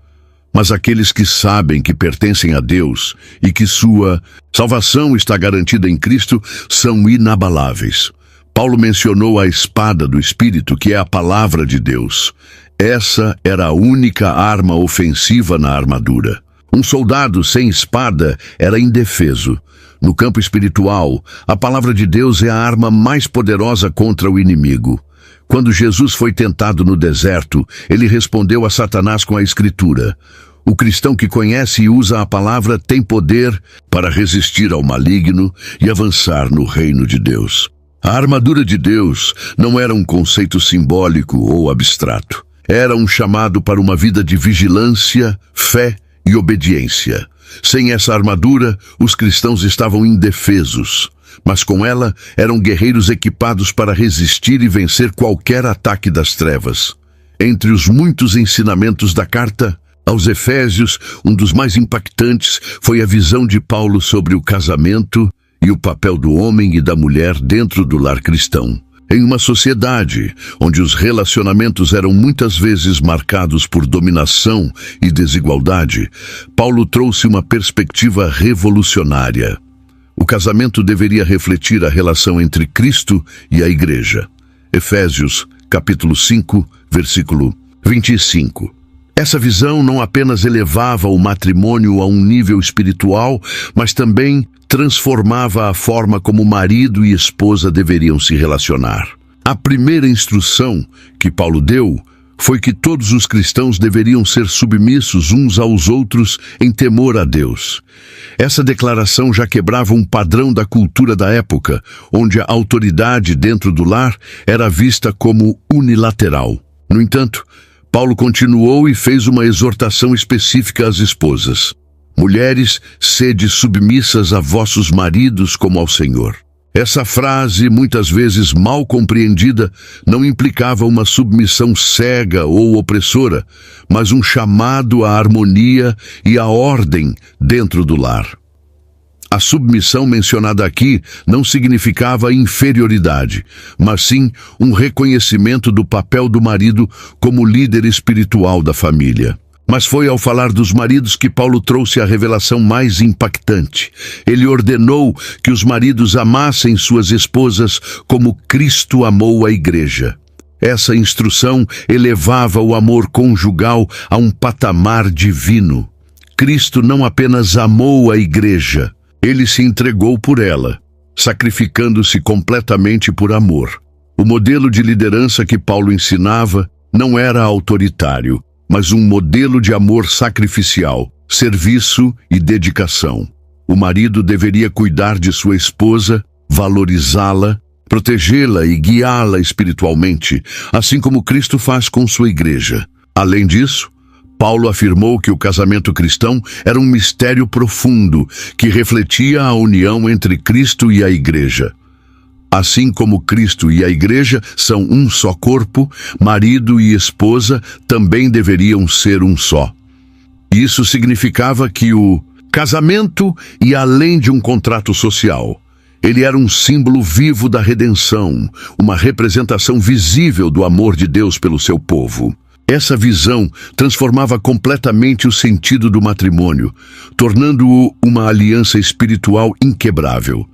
A: Mas aqueles que sabem que pertencem a Deus e que sua salvação está garantida em Cristo são inabaláveis. Paulo mencionou a espada do Espírito, que é a palavra de Deus. Essa era a única arma ofensiva na armadura. Um soldado sem espada era indefeso. No campo espiritual, a palavra de Deus é a arma mais poderosa contra o inimigo. Quando Jesus foi tentado no deserto, ele respondeu a Satanás com a Escritura. O cristão que conhece e usa a palavra tem poder para resistir ao maligno e avançar no reino de Deus. A armadura de Deus não era um conceito simbólico ou abstrato. Era um chamado para uma vida de vigilância, fé e obediência. Sem essa armadura, os cristãos estavam indefesos. Mas com ela, eram guerreiros equipados para resistir e vencer qualquer ataque das trevas. Entre os muitos ensinamentos da carta aos Efésios, um dos mais impactantes foi a visão de Paulo sobre o casamento e o papel do homem e da mulher dentro do lar cristão. Em uma sociedade onde os relacionamentos eram muitas vezes marcados por dominação e desigualdade, Paulo trouxe uma perspectiva revolucionária. O casamento deveria refletir a relação entre Cristo e a Igreja. Efésios, capítulo 5, versículo 25. Essa visão não apenas elevava o matrimônio a um nível espiritual, mas também transformava a forma como marido e esposa deveriam se relacionar. A primeira instrução que Paulo deu foi que todos os cristãos deveriam ser submissos uns aos outros em temor a Deus. Essa declaração já quebrava um padrão da cultura da época, onde a autoridade dentro do lar era vista como unilateral. No entanto, Paulo continuou e fez uma exortação específica às esposas. Mulheres, sede submissas a vossos maridos como ao Senhor. Essa frase, muitas vezes mal compreendida, não implicava uma submissão cega ou opressora, mas um chamado à harmonia e à ordem dentro do lar. A submissão mencionada aqui não significava inferioridade, mas sim um reconhecimento do papel do marido como líder espiritual da família. Mas foi ao falar dos maridos que Paulo trouxe a revelação mais impactante. Ele ordenou que os maridos amassem suas esposas como Cristo amou a Igreja. Essa instrução elevava o amor conjugal a um patamar divino. Cristo não apenas amou a Igreja, ele se entregou por ela, sacrificando-se completamente por amor. O modelo de liderança que Paulo ensinava não era autoritário, mas um modelo de amor sacrificial, serviço e dedicação. O marido deveria cuidar de sua esposa, valorizá-la, protegê-la e guiá-la espiritualmente, assim como Cristo faz com sua igreja. Além disso, Paulo afirmou que o casamento cristão era um mistério profundo que refletia a união entre Cristo e a igreja. Assim como Cristo e a igreja são um só corpo, marido e esposa também deveriam ser um só. Isso significava que o casamento ia além de um contrato social. Ele era um símbolo vivo da redenção, uma representação visível do amor de Deus pelo seu povo. Essa visão transformava completamente o sentido do matrimônio, tornando-o uma aliança espiritual inquebrável.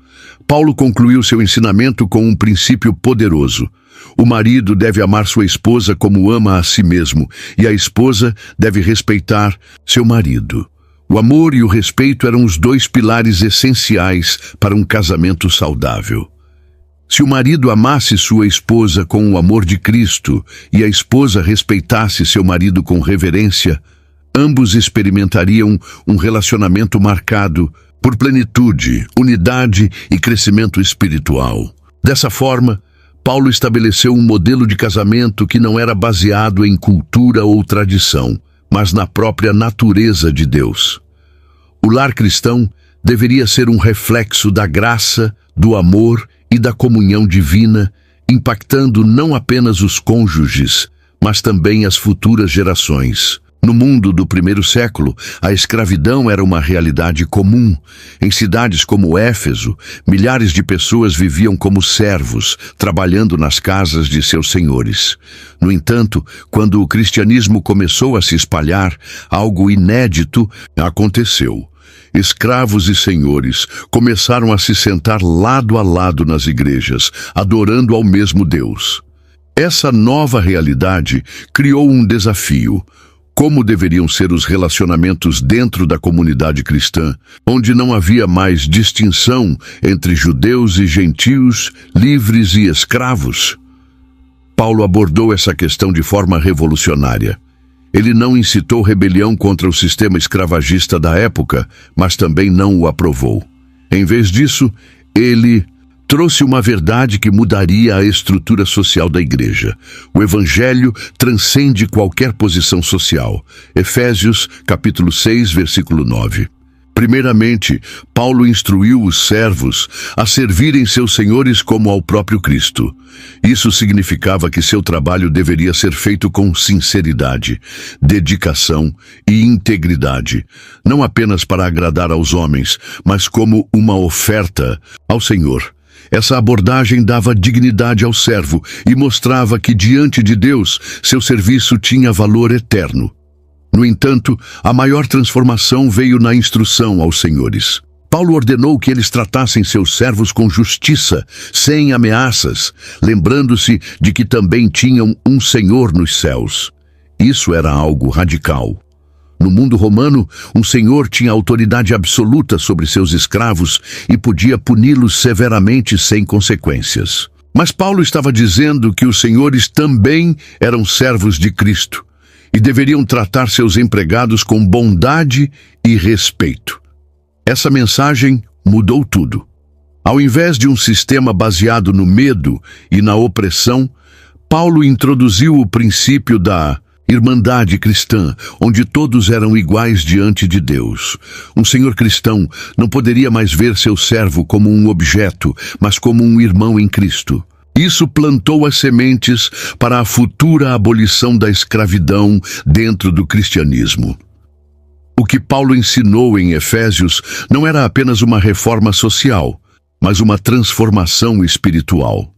A: Paulo concluiu seu ensinamento com um princípio poderoso. O marido deve amar sua esposa como ama a si mesmo, e a esposa deve respeitar seu marido. O amor e o respeito eram os dois pilares essenciais para um casamento saudável. Se o marido amasse sua esposa com o amor de Cristo e a esposa respeitasse seu marido com reverência, ambos experimentariam um relacionamento marcado por plenitude, unidade e crescimento espiritual. Dessa forma, Paulo estabeleceu um modelo de casamento que não era baseado em cultura ou tradição, mas na própria natureza de Deus. O lar cristão deveria ser um reflexo da graça, do amor e da comunhão divina, impactando não apenas os cônjuges, mas também as futuras gerações. No mundo do primeiro século, a escravidão era uma realidade comum. Em cidades como Éfeso, milhares de pessoas viviam como servos, trabalhando nas casas de seus senhores. No entanto, quando o cristianismo começou a se espalhar, algo inédito aconteceu. Escravos e senhores começaram a se sentar lado a lado nas igrejas, adorando ao mesmo Deus. Essa nova realidade criou um desafio. Como deveriam ser os relacionamentos dentro da comunidade cristã, onde não havia mais distinção entre judeus e gentios, livres e escravos? Paulo abordou essa questão de forma revolucionária. Ele não incitou rebelião contra o sistema escravagista da época, mas também não o aprovou. Em vez disso, ele trouxe uma verdade que mudaria a estrutura social da igreja. O evangelho transcende qualquer posição social. Efésios, capítulo 6, versículo 9. Primeiramente, Paulo instruiu os servos a servirem seus senhores como ao próprio Cristo. Isso significava que seu trabalho deveria ser feito com sinceridade, dedicação e integridade, não apenas para agradar aos homens, mas como uma oferta ao Senhor. Essa abordagem dava dignidade ao servo e mostrava que, diante de Deus, seu serviço tinha valor eterno. No entanto, a maior transformação veio na instrução aos senhores. Paulo ordenou que eles tratassem seus servos com justiça, sem ameaças, lembrando-se de que também tinham um Senhor nos céus. Isso era algo radical. No mundo romano, um senhor tinha autoridade absoluta sobre seus escravos e podia puni-los severamente sem consequências. Mas Paulo estava dizendo que os senhores também eram servos de Cristo e deveriam tratar seus empregados com bondade e respeito. Essa mensagem mudou tudo. Ao invés de um sistema baseado no medo e na opressão, Paulo introduziu o princípio da irmandade cristã, onde todos eram iguais diante de Deus. Um senhor cristão não poderia mais ver seu servo como um objeto, mas como um irmão em Cristo. Isso plantou as sementes para a futura abolição da escravidão dentro do cristianismo. O que Paulo ensinou em Efésios não era apenas uma reforma social, mas uma transformação espiritual.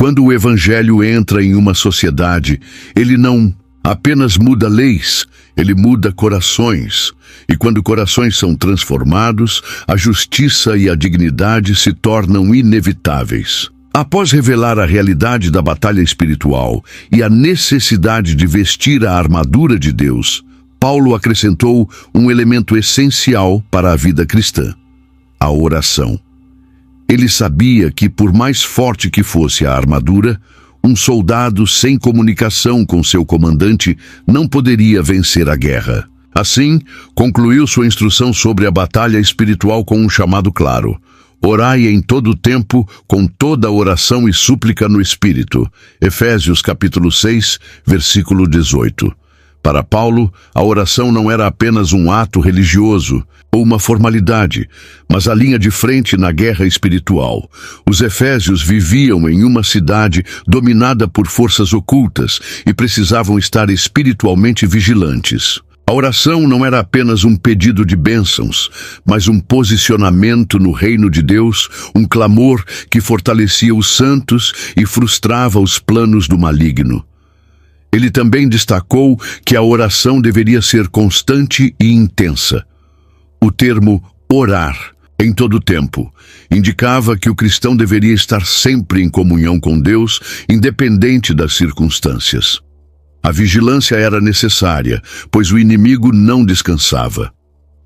A: Quando o evangelho entra em uma sociedade, ele não apenas muda leis, ele muda corações. E quando corações são transformados, a justiça e a dignidade se tornam inevitáveis. Após revelar a realidade da batalha espiritual e a necessidade de vestir a armadura de Deus, Paulo acrescentou um elemento essencial para a vida cristã: a oração. Ele sabia que, por mais forte que fosse a armadura, um soldado sem comunicação com seu comandante não poderia vencer a guerra. Assim, concluiu sua instrução sobre a batalha espiritual com um chamado claro: orai em todo o tempo, com toda oração e súplica no Espírito. Efésios capítulo 6, versículo 18. Para Paulo, a oração não era apenas um ato religioso ou uma formalidade, mas a linha de frente na guerra espiritual. Os efésios viviam em uma cidade dominada por forças ocultas e precisavam estar espiritualmente vigilantes. A oração não era apenas um pedido de bênçãos, mas um posicionamento no reino de Deus, um clamor que fortalecia os santos e frustrava os planos do maligno. Ele também destacou que a oração deveria ser constante e intensa. O termo orar, em todo o tempo, indicava que o cristão deveria estar sempre em comunhão com Deus, independente das circunstâncias. A vigilância era necessária, pois o inimigo não descansava.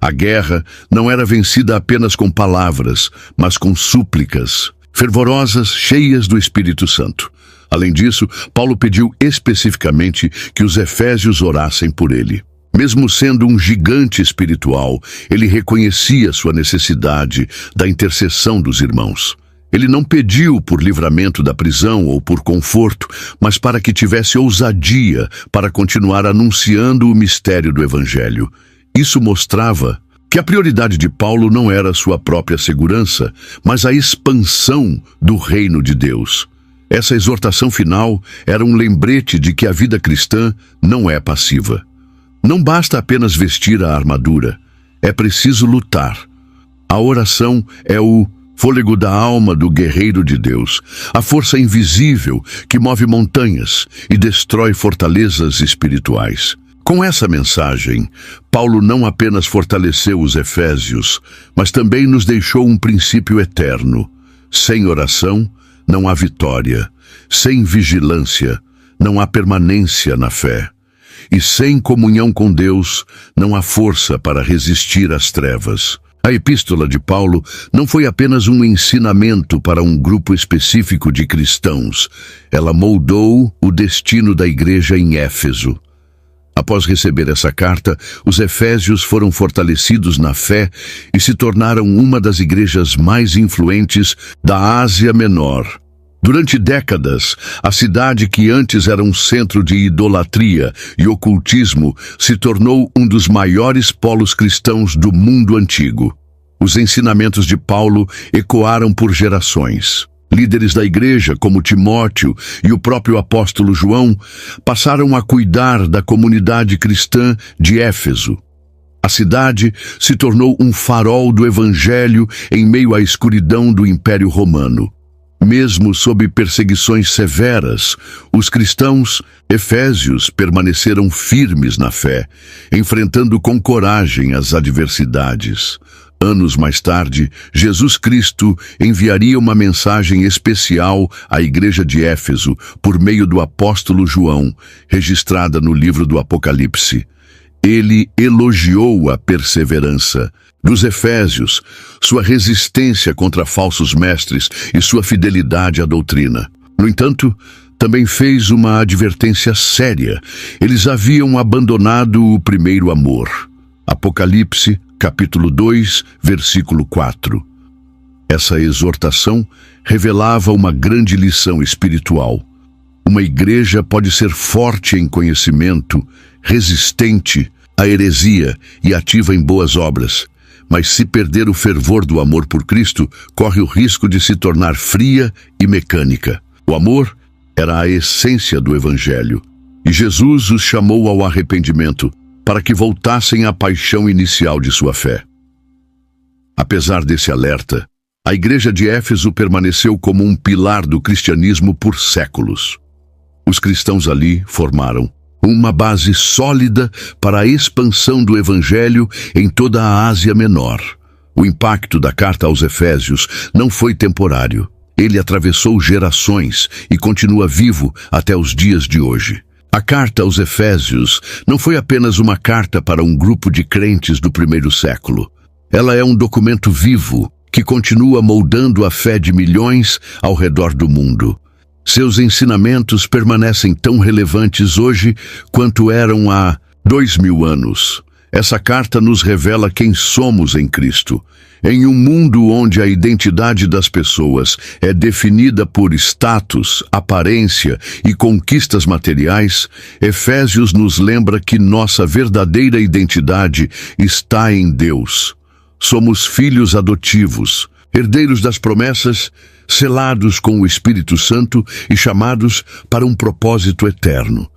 A: A guerra não era vencida apenas com palavras, mas com súplicas fervorosas, cheias do Espírito Santo. Além disso, Paulo pediu especificamente que os efésios orassem por ele. Mesmo sendo um gigante espiritual, ele reconhecia sua necessidade da intercessão dos irmãos. Ele não pediu por livramento da prisão ou por conforto, mas para que tivesse ousadia para continuar anunciando o mistério do Evangelho. Isso mostrava que a prioridade de Paulo não era sua própria segurança, mas a expansão do reino de Deus. Essa exortação final era um lembrete de que a vida cristã não é passiva. Não basta apenas vestir a armadura, é preciso lutar. A oração é o fôlego da alma do guerreiro de Deus, a força invisível que move montanhas e destrói fortalezas espirituais. Com essa mensagem, Paulo não apenas fortaleceu os efésios, mas também nos deixou um princípio eterno. Sem oração, não há vitória. Sem vigilância, não há permanência na fé. E sem comunhão com Deus, não há força para resistir às trevas. A epístola de Paulo não foi apenas um ensinamento para um grupo específico de cristãos. Ela moldou o destino da igreja em Éfeso. Após receber essa carta, os efésios foram fortalecidos na fé e se tornaram uma das igrejas mais influentes da Ásia Menor. Durante décadas, a cidade que antes era um centro de idolatria e ocultismo se tornou um dos maiores polos cristãos do mundo antigo. Os ensinamentos de Paulo ecoaram por gerações. Líderes da igreja, como Timóteo e o próprio apóstolo João, passaram a cuidar da comunidade cristã de Éfeso. A cidade se tornou um farol do evangelho em meio à escuridão do Império Romano. Mesmo sob perseguições severas, os cristãos efésios permaneceram firmes na fé, enfrentando com coragem as adversidades. Anos mais tarde, Jesus Cristo enviaria uma mensagem especial à igreja de Éfeso por meio do apóstolo João, registrada no livro do Apocalipse. Ele elogiou a perseverança dos efésios, sua resistência contra falsos mestres e sua fidelidade à doutrina. No entanto, também fez uma advertência séria. Eles haviam abandonado o primeiro amor. Apocalipse, capítulo 2, versículo 4. Essa exortação revelava uma grande lição espiritual. Uma igreja pode ser forte em conhecimento, resistente à heresia e ativa em boas obras, mas se perder o fervor do amor por Cristo, corre o risco de se tornar fria e mecânica. O amor era a essência do Evangelho, e Jesus os chamou ao arrependimento para que voltassem à paixão inicial de sua fé. Apesar desse alerta, a igreja de Éfeso permaneceu como um pilar do cristianismo por séculos. Os cristãos ali formaram uma base sólida para a expansão do Evangelho em toda a Ásia Menor. O impacto da carta aos Efésios não foi temporário. Ele atravessou gerações e continua vivo até os dias de hoje. A carta aos Efésios não foi apenas uma carta para um grupo de crentes do primeiro século. Ela é um documento vivo que continua moldando a fé de milhões ao redor do mundo. Seus ensinamentos permanecem tão relevantes hoje quanto eram há 2000 anos. Essa carta nos revela quem somos em Cristo. Em um mundo onde a identidade das pessoas é definida por status, aparência e conquistas materiais, Efésios nos lembra que nossa verdadeira identidade está em Deus. Somos filhos adotivos, herdeiros das promessas, selados com o Espírito Santo e chamados para um propósito eterno.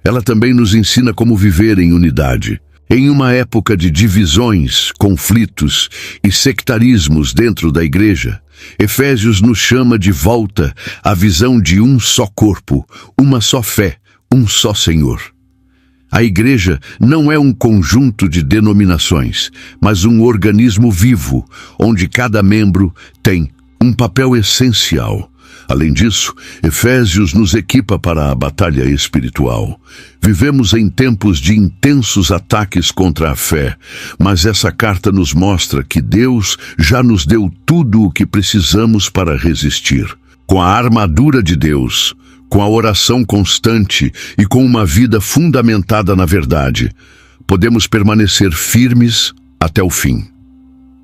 A: Ela também nos ensina como viver em unidade. Em uma época de divisões, conflitos e sectarismos dentro da igreja, Efésios nos chama de volta à visão de um só corpo, uma só fé, um só Senhor. A igreja não é um conjunto de denominações, mas um organismo vivo, onde cada membro tem um papel essencial. Além disso, Efésios nos equipa para a batalha espiritual. Vivemos em tempos de intensos ataques contra a fé, mas essa carta nos mostra que Deus já nos deu tudo o que precisamos para resistir. Com a armadura de Deus, com a oração constante e com uma vida fundamentada na verdade, podemos permanecer firmes até o fim.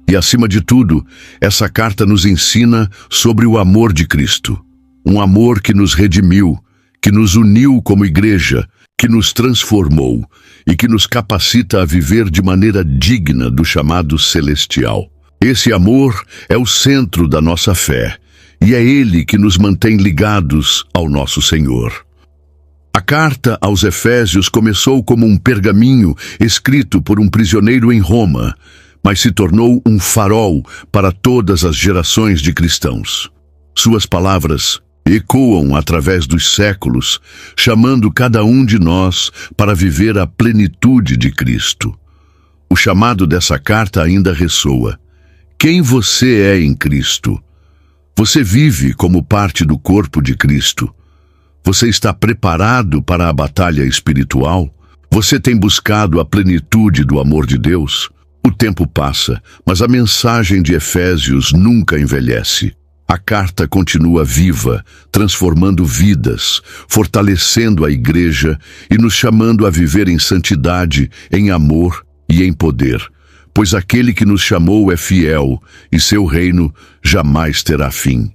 A: E, acima de tudo, essa carta nos ensina sobre o amor de Cristo. Um amor que nos redimiu, que nos uniu como igreja, que nos transformou e que nos capacita a viver de maneira digna do chamado celestial. Esse amor é o centro da nossa fé e é ele que nos mantém ligados ao nosso Senhor. A carta aos Efésios começou como um pergaminho escrito por um prisioneiro em Roma, mas se tornou um farol para todas as gerações de cristãos. Suas palavras ecoam através dos séculos, chamando cada um de nós para viver a plenitude de Cristo. O chamado dessa carta ainda ressoa. Quem você é em Cristo? Você vive como parte do corpo de Cristo? Você está preparado para a batalha espiritual? Você tem buscado a plenitude do amor de Deus? O tempo passa, mas a mensagem de Efésios nunca envelhece. A carta continua viva, transformando vidas, fortalecendo a igreja e nos chamando a viver em santidade, em amor e em poder, pois aquele que nos chamou é fiel e seu reino jamais terá fim.